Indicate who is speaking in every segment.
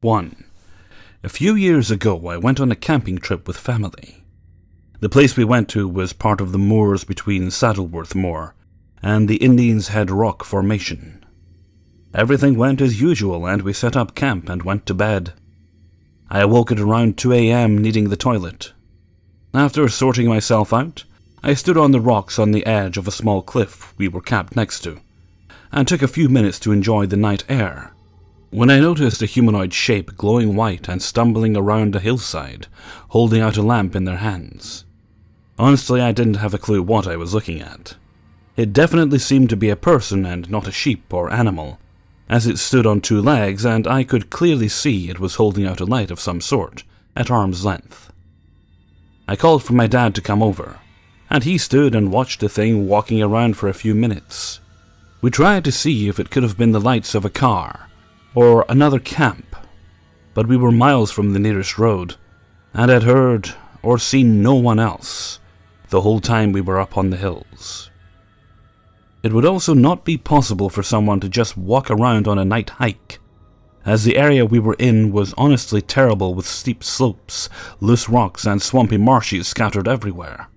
Speaker 1: 1. A few years ago, I went on a camping trip with family. The place we went to was part of the moors between Saddleworth Moor and the Indians Head Rock Formation. Everything went as usual, and we set up camp and went to bed. I awoke at around 2 a.m. needing the toilet. After sorting myself out, I stood on the rocks on the edge of a small cliff we were camped next to, and took a few minutes to enjoy the night air, when I noticed a humanoid shape glowing white and stumbling around a hillside, holding out a lamp in their hands. Honestly, I didn't have a clue what I was looking at. It definitely seemed to be a person and not a sheep or animal, as it stood on 2 legs, and I could clearly see it was holding out a light of some sort, at arm's length. I called for my dad to come over, and he stood and watched the thing walking around for a few minutes. We tried to see if it could have been the lights of a car, or another camp, but we were miles from the nearest road, and had heard or seen no one else the whole time we were up on the hills. It would also not be possible for someone to just walk around on a night hike, as the area we were in was honestly terrible with steep slopes, loose rocks, and swampy marshes scattered everywhere.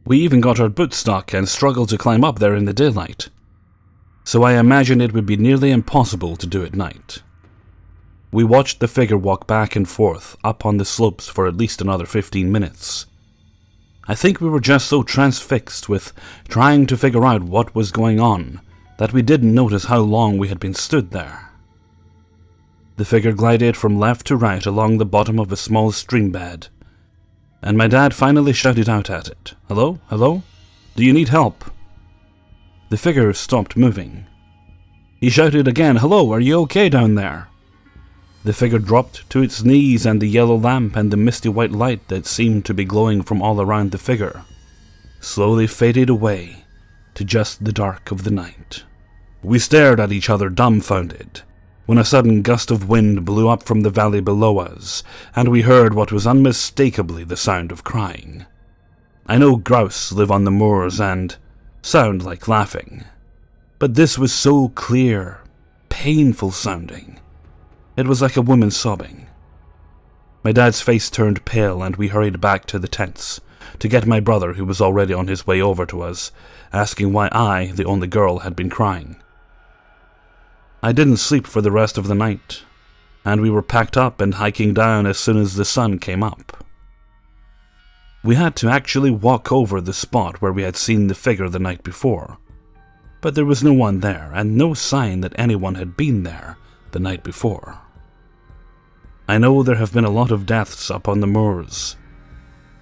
Speaker 1: We even got our boots stuck and struggled to climb up there in the daylight, so I imagined it would be nearly impossible to do at night. We watched the figure walk back and forth up on the slopes for at least another 15 minutes. I think we were just so transfixed with trying to figure out what was going on that we didn't notice how long we had been stood there. The figure glided from left to right along the bottom of a small stream bed, and my dad finally shouted out at it, "Hello? Hello? Do you need help?" The figure stopped moving. He shouted again, "Hello, are you okay down there?" The figure dropped to its knees, and the yellow lamp and the misty white light that seemed to be glowing from all around the figure slowly faded away to just the dark of the night. We stared at each other dumbfounded, when a sudden gust of wind blew up from the valley below us, and we heard what was unmistakably the sound of crying. I know grouse live on the moors and sound like laughing, but this was so clear, painful sounding. It was like a woman sobbing. My dad's face turned pale, and we hurried back to the tents to get my brother, who was already on his way over to us, asking why I, the only girl, had been crying. I didn't sleep for the rest of the night, and we were packed up and hiking down as soon as the sun came up. We had to actually walk over the spot where we had seen the figure the night before, but there was no one there, and no sign that anyone had been there the night before. I know there have been a lot of deaths up on the moors,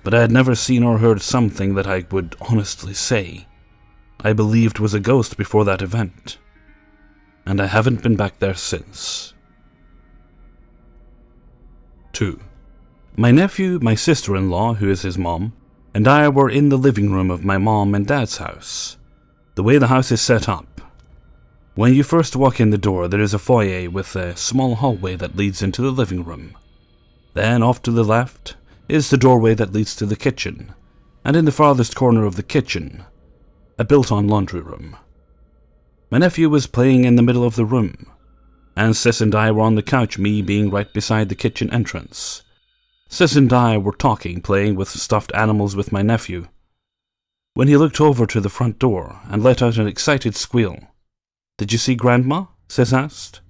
Speaker 1: but I had never seen or heard something that I would honestly say I believed was a ghost before that event, and I haven't been back there since. 2. My nephew, my sister-in-law, who is his mom, and I were in the living room of my mom and dad's house. The way the house is set up, when you first walk in the door, there is a foyer with a small hallway that leads into the living room. Then off to the left is the doorway that leads to the kitchen, and in the farthest corner of the kitchen, a built-on laundry room. My nephew was playing in the middle of the room, and Sis and I were on the couch, me being right beside the kitchen entrance. Sis and I were talking, playing with stuffed animals with my nephew, when he looked over to the front door and let out an excited squeal. "Did you see Grandma?" Sis asked.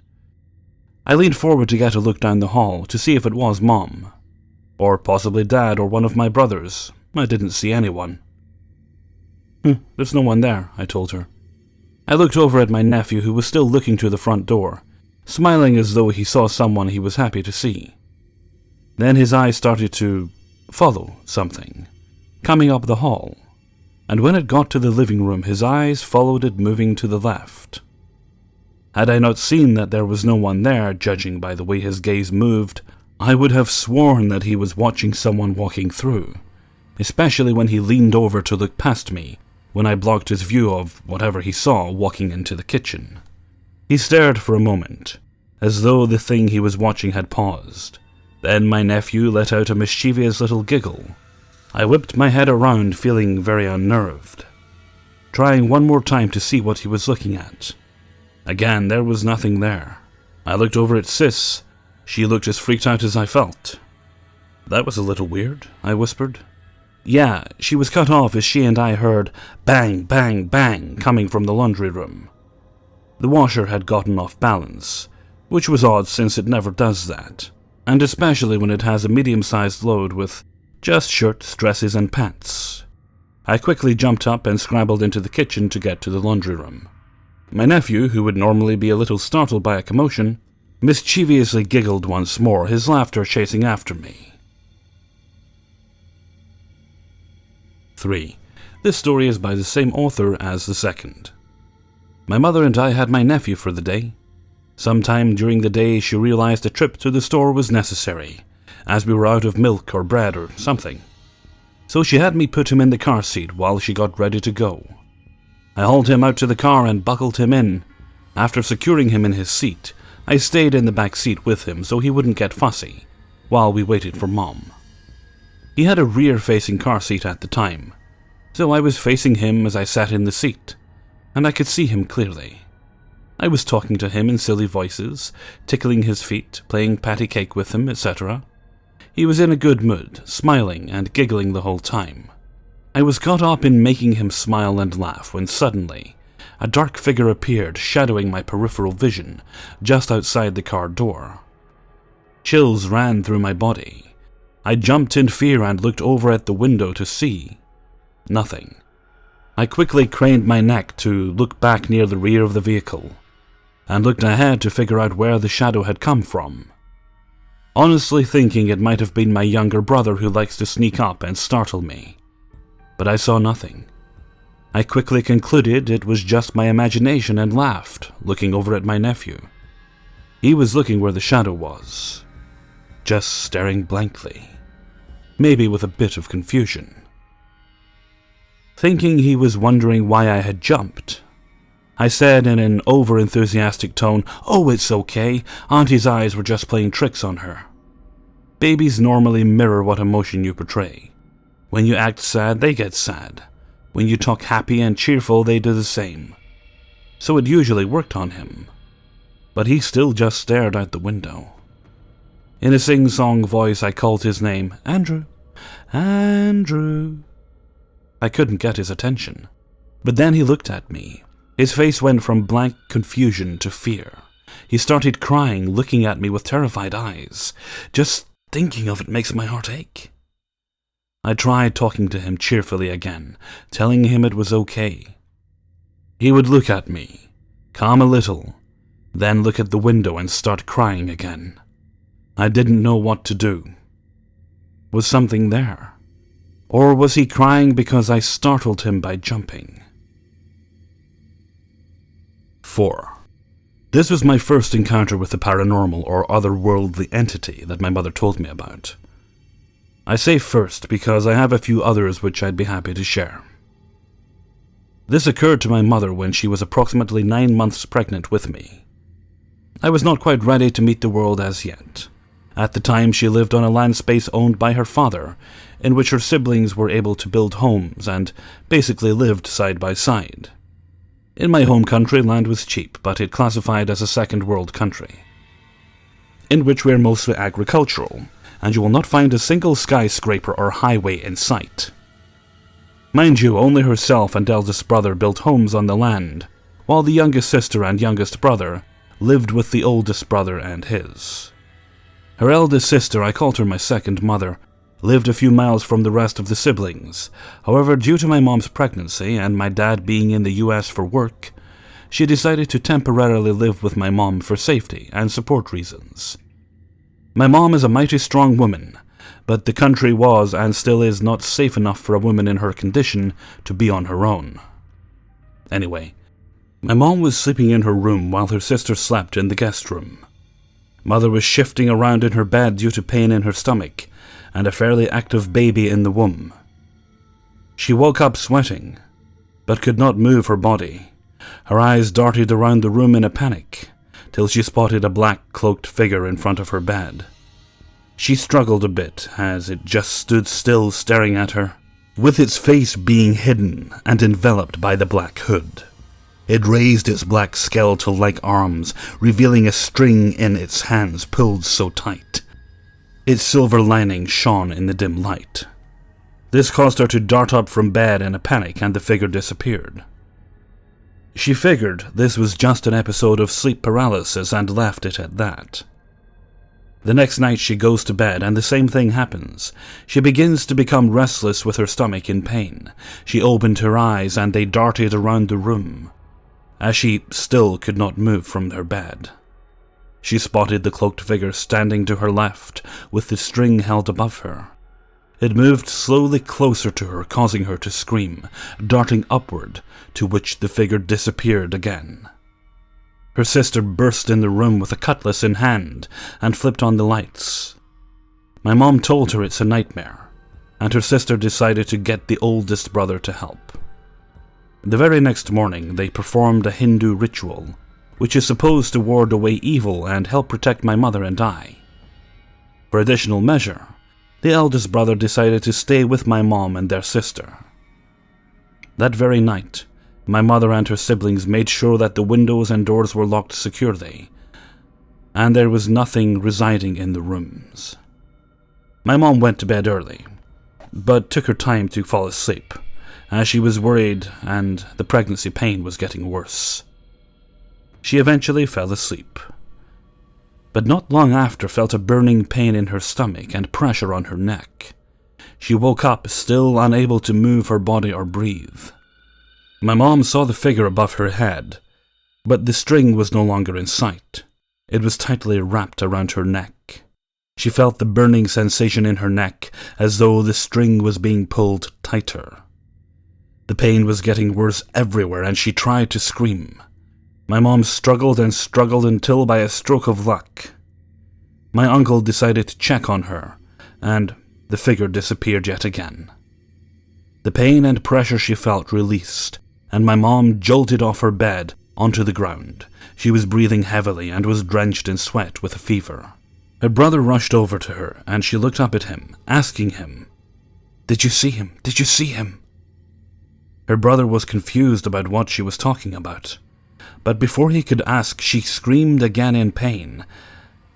Speaker 1: I leaned forward to get a look down the hall to see if it was Mom, or possibly Dad or one of my brothers. I didn't see anyone. There's no one there," I told her. I looked over at my nephew, who was still looking to the front door, smiling as though he saw someone he was happy to see. Then his eyes started to follow something coming up the hall, and when it got to the living room, his eyes followed it moving to the left. Had I not seen that there was no one there, judging by the way his gaze moved, I would have sworn that he was watching someone walking through, especially when he leaned over to look past me, when I blocked his view of whatever he saw walking into the kitchen. He stared for a moment, as though the thing he was watching had paused. Then my nephew let out a mischievous little giggle. I whipped my head around, feeling very unnerved, trying one more time to see what he was looking at. Again, there was nothing there. I looked over at Sis. She looked as freaked out as I felt. "That was a little weird," I whispered. "Yeah, she was cut off as she and I heard bang, bang, bang coming from the laundry room. The washer had gotten off balance, which was odd since it never does that, and especially when it has a medium-sized load with just shirts, dresses, and pants." I quickly jumped up and scrambled into the kitchen to get to the laundry room. My nephew, who would normally be a little startled by a commotion, mischievously giggled once more, his laughter chasing after me. 3. This story is by the same author as the second. My mother and I had my nephew for the day. Sometime during the day she realized a trip to the store was necessary, as we were out of milk or bread or something. So she had me put him in the car seat while she got ready to go. I hauled him out to the car and buckled him in. After securing him in his seat, I stayed in the back seat with him so he wouldn't get fussy, while we waited for Mom. He had a rear-facing car seat at the time, so I was facing him as I sat in the seat, and I could see him clearly. I was talking to him in silly voices, tickling his feet, playing patty cake with him, etc. He was in a good mood, smiling and giggling the whole time. I was caught up in making him smile and laugh when suddenly a dark figure appeared, shadowing my peripheral vision just outside the car door. Chills ran through my body. I jumped in fear and looked over at the window to see nothing. I quickly craned my neck to look back near the rear of the vehicle, and looked ahead to figure out where the shadow had come from. Honestly thinking it might have been my younger brother who likes to sneak up and startle me. But I saw nothing. I quickly concluded it was just my imagination and laughed, looking over at my nephew. He was looking where the shadow was, just staring blankly, maybe with a bit of confusion. Thinking he was wondering why I had jumped, I said in an over-enthusiastic tone, "Oh, it's okay. Auntie's eyes were just playing tricks on her." Babies normally mirror what emotion you portray. When you act sad, they get sad. When you talk happy and cheerful, they do the same. So it usually worked on him. But he still just stared out the window. In a sing-song voice, I called his name, "Andrew, Andrew." I couldn't get his attention. But then he looked at me. His face went from blank confusion to fear. He started crying, looking at me with terrified eyes. Just thinking of it makes my heart ache. I tried talking to him cheerfully again, telling him it was okay. He would look at me, calm a little, then look at the window and start crying again. I didn't know what to do. Was something there? Or was he crying because I startled him by jumping? 4. This was my first encounter with the paranormal or otherworldly entity that my mother told me about. I say first because I have a few others which I'd be happy to share. This occurred to my mother when she was approximately 9 months pregnant with me. I was not quite ready to meet the world as yet. At the time, she lived on a land space owned by her father, in which her siblings were able to build homes and basically lived side by side. In my home country, land was cheap, but it classified as a second world country, in which we are mostly agricultural, and you will not find a single skyscraper or highway in sight. Mind you, only herself and eldest brother built homes on the land, while the youngest sister and youngest brother lived with the oldest brother and his. Her eldest sister, I called her my second mother, lived a few miles from the rest of the siblings. However, due to my mom's pregnancy and my dad being in the US for work, she decided to temporarily live with my mom for safety and support reasons. My mom is a mighty strong woman, but the country was and still is not safe enough for a woman in her condition to be on her own. Anyway, my mom was sleeping in her room while her sister slept in the guest room. Mother was shifting around in her bed due to pain in her stomach and a fairly active baby in the womb. She woke up sweating, but could not move her body. Her eyes darted around the room in a panic, till she spotted a black cloaked figure in front of her bed. She struggled a bit as it just stood still staring at her, with its face being hidden and enveloped by the black hood. It raised its black skeletal-like arms, revealing a string in its hands pulled so tight. Its silver lining shone in the dim light. This caused her to dart up from bed in a panic, and the figure disappeared. She figured this was just an episode of sleep paralysis and left it at that. The next night she goes to bed and the same thing happens. She begins to become restless with her stomach in pain. She opened her eyes and they darted around the room, as she still could not move from her bed. She spotted the cloaked figure standing to her left with the string held above her. It moved slowly closer to her, causing her to scream, darting upward, to which the figure disappeared again. Her sister burst in the room with a cutlass in hand and flipped on the lights. My mom told her it's a nightmare, and her sister decided to get the oldest brother to help. The very next morning, they performed a Hindu ritual, which is supposed to ward away evil and help protect my mother and I. For additional measure, the eldest brother decided to stay with my mom and their sister. That very night, my mother and her siblings made sure that the windows and doors were locked securely, and there was nothing residing in the rooms. My mom went to bed early, but took her time to fall asleep, as she was worried and the pregnancy pain was getting worse. She eventually fell asleep, but not long after felt a burning pain in her stomach and pressure on her neck. She woke up, still unable to move her body or breathe. My mom saw the figure above her head, but the string was no longer in sight. It was tightly wrapped around her neck. She felt the burning sensation in her neck, as though the string was being pulled tighter. The pain was getting worse everywhere, and she tried to scream. My mom struggled and struggled until, by a stroke of luck, my uncle decided to check on her, and the figure disappeared yet again. The pain and pressure she felt released, and my mom jolted off her bed onto the ground. She was breathing heavily and was drenched in sweat with a fever. Her brother rushed over to her, and she looked up at him, asking him, "Did you see him? Did you see him?" Her brother was confused about what she was talking about, but before he could ask, she screamed again in pain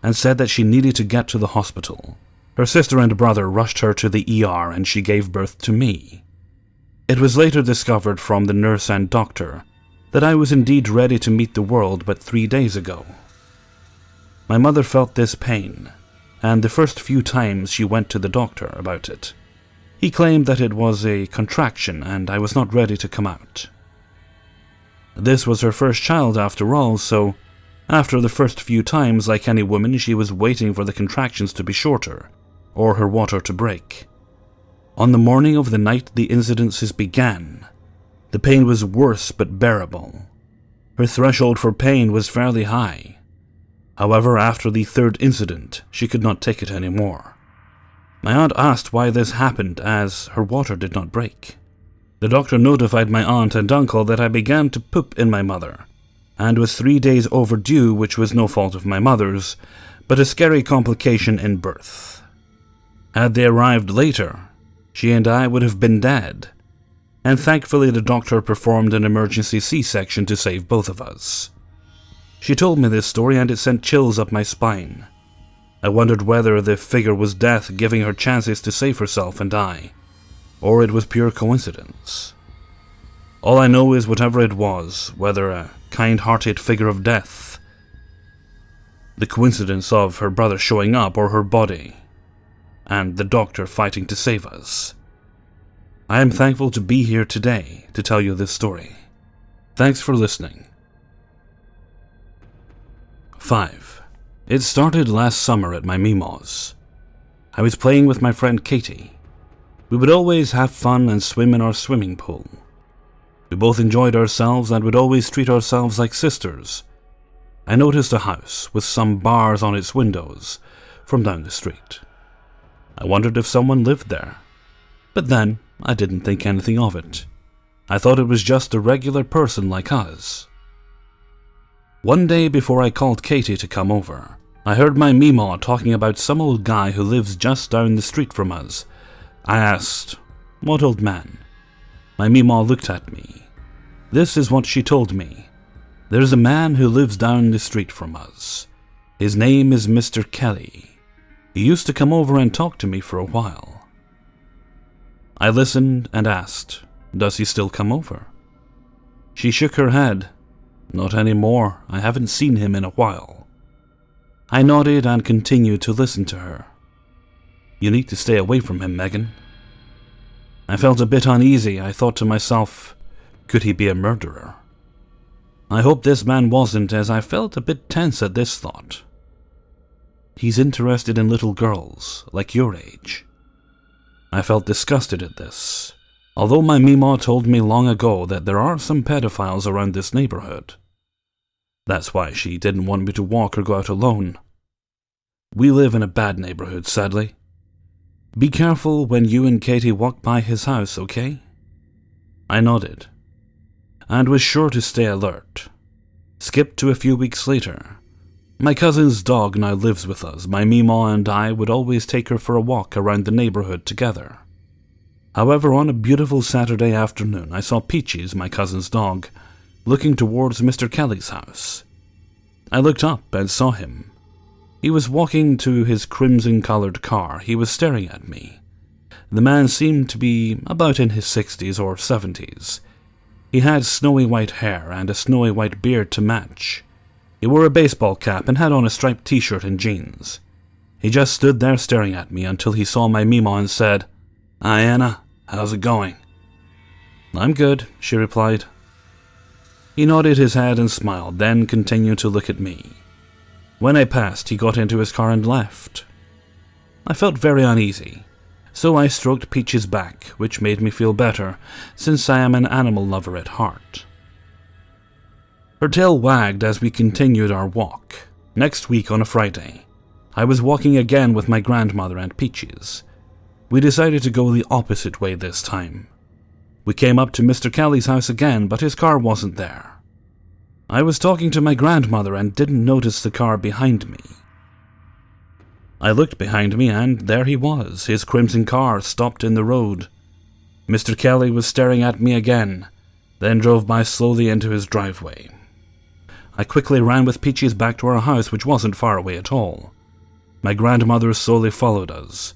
Speaker 1: and said that she needed to get to the hospital. Her sister and brother rushed her to the ER, and she gave birth to me. It was later discovered from the nurse and doctor that I was indeed ready to meet the world but 3 days ago. My mother felt this pain, and the first few times she went to the doctor about it, he claimed that it was a contraction and I was not ready to come out. This was her first child after all, so after the first few times, like any woman, she was waiting for the contractions to be shorter, or her water to break. On the morning of the night the incidences began, the pain was worse but bearable. Her threshold for pain was fairly high. However, after the third incident, she could not take it anymore. My aunt asked why this happened, as her water did not break. The doctor notified my aunt and uncle that I began to poop in my mother, and was 3 days overdue, which was no fault of my mother's, but a scary complication in birth. Had they arrived later, she and I would have been dead, and thankfully the doctor performed an emergency C-section to save both of us. She told me this story and it sent chills up my spine. I wondered whether the figure was death giving her chances to save herself and I, or it was pure coincidence. All I know is whatever it was, whether a kind-hearted figure of death, the coincidence of her brother showing up, or her body, and the doctor fighting to save us, I am thankful to be here today to tell you this story. Thanks for listening. 5. It started last summer at my Meemaw's. I was playing with my friend Katie. We would always have fun and swim in our swimming pool. We both enjoyed ourselves and would always treat ourselves like sisters. I noticed a house with some bars on its windows from down the street. I wondered if someone lived there, but then I didn't think anything of it. I thought it was just a regular person like us. One day before I called Katie to come over, I heard my Meemaw talking about some old guy who lives just down the street from us. I asked, "What old man?" My Meemaw looked at me, This is what she told me. There's a man who lives down the street from us. His name is Mr. Kelly. He used to come over and talk to me for a while. I listened and asked, does he still come over? She shook her head. Not anymore. I haven't seen him in a while. I nodded and continued to listen to her. You need to stay away from him, Megan. I felt a bit uneasy. I thought to myself, could he be a murderer? I hope this man wasn't, as I felt a bit tense at this thought. He's interested in little girls, like your age. I felt disgusted at this, although my Meemaw told me long ago that there are some pedophiles around this neighborhood. That's why she didn't want me to walk or go out alone. We live in a bad neighborhood, sadly. Be careful when you and Katie walk by his house, okay? I nodded, and was sure to stay alert. Skip to a few weeks later. My cousin's dog now lives with us. My Meemaw and I would always take her for a walk around the neighborhood together. However, on a beautiful Saturday afternoon, I saw Peaches, my cousin's dog, looking towards Mr. Kelly's house. I looked up and saw him. He was walking to his crimson-colored car. He was staring at me. The man seemed to be about in his 60s or 70s. He had snowy white hair and a snowy white beard to match. He wore a baseball cap and had on a striped t-shirt and jeans. He just stood there staring at me until he saw my Meemaw and said, "Hi, Anna. How's it going?" "I'm good," she replied. He nodded his head and smiled, then continued to look at me. When I passed, he got into his car and left. I felt very uneasy, so I stroked Peach's back, which made me feel better, since I am an animal lover at heart. Her tail wagged as we continued our walk. Next week on a Friday, I was walking again with my grandmother and Peaches. We decided to go the opposite way this time. We came up to Mr. Kelly's house again, but his car wasn't there. I was talking to my grandmother and didn't notice the car behind me. I looked behind me, and there he was, his crimson car stopped in the road. Mr. Kelly was staring at me again, then drove by slowly into his driveway. I quickly ran with Peaches back to our house, which wasn't far away at all. My grandmother slowly followed us,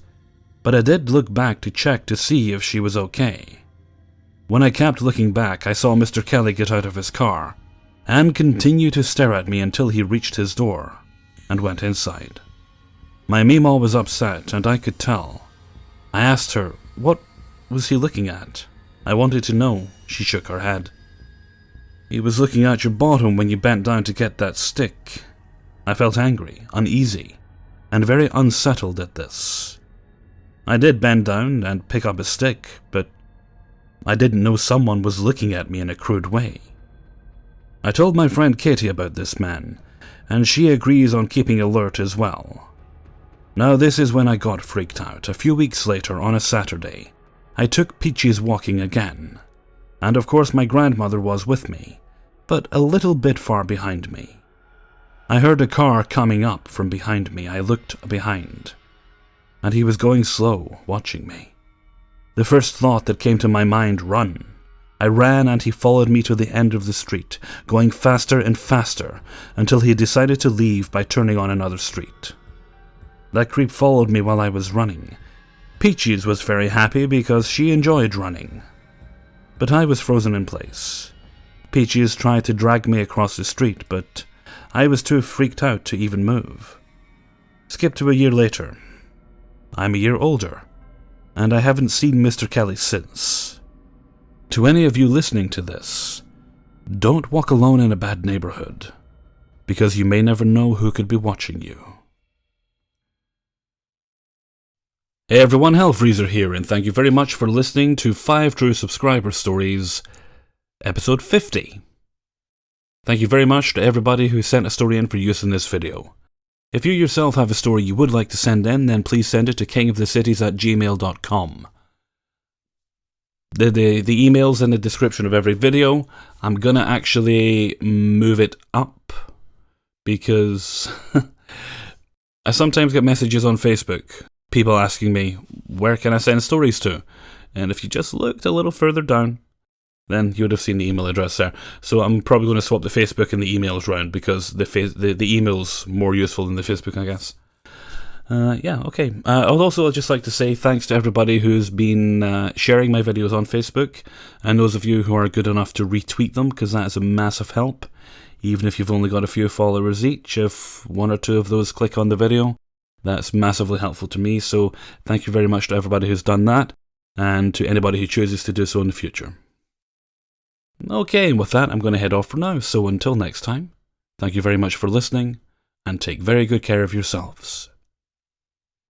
Speaker 1: but I did look back to check to see if she was okay. When I kept looking back, I saw Mr. Kelly get out of his car and continue to stare at me until he reached his door and went inside. My Meemaw was upset, and I could tell. I asked her, what was he looking at? I wanted to know. She shook her head. He was looking at your bottom when you bent down to get that stick. I felt angry, uneasy, and very unsettled at this. I did bend down and pick up a stick, but I didn't know someone was looking at me in a crude way. I told my friend Katie about this man, and she agrees on keeping alert as well. Now this is when I got freaked out. A few weeks later, on a Saturday, I took Peaches walking again, and of course my grandmother was with me, but a little bit far behind me. I heard a car coming up from behind me. I looked behind, and he was going slow, watching me. The first thought that came to my mind, run. I ran, and he followed me to the end of the street, going faster and faster until he decided to leave by turning on another street. That creep followed me while I was running. Peaches was very happy because she enjoyed running, but I was frozen in place. Peaches tried to drag me across the street, but I was too freaked out to even move. Skip to a year later. I'm a year older, and I haven't seen Mr. Kelly since. To any of you listening to this, don't walk alone in a bad neighborhood, because you may never know who could be watching you. Hey everyone, Hellfreezer here, and thank you very much for listening to 5 True Subscriber Stories, episode 50. Thank you very much to everybody who sent a story in for use in this video. If you yourself have a story you would like to send in, then please send it to kingofthecities@gmail.com. The email's in the description of every video. I'm gonna actually move it up, because I sometimes get messages on Facebook, people asking me, where can I send stories to? And if you just looked a little further down, then you would have seen the email address there. So I'm probably going to swap the Facebook and the emails around, because the email's more useful than the Facebook, I guess. Yeah, okay. I'd just like to say thanks to everybody who's been sharing my videos on Facebook, and those of you who are good enough to retweet them, because that is a massive help. Even if you've only got a few followers each, if one or two of those click on the video, that's massively helpful to me. So thank you very much to everybody who's done that, and to anybody who chooses to do so in the future. Okay, and with that, I'm going to head off for now. So until next time, thank you very much for listening, and take very good care of yourselves.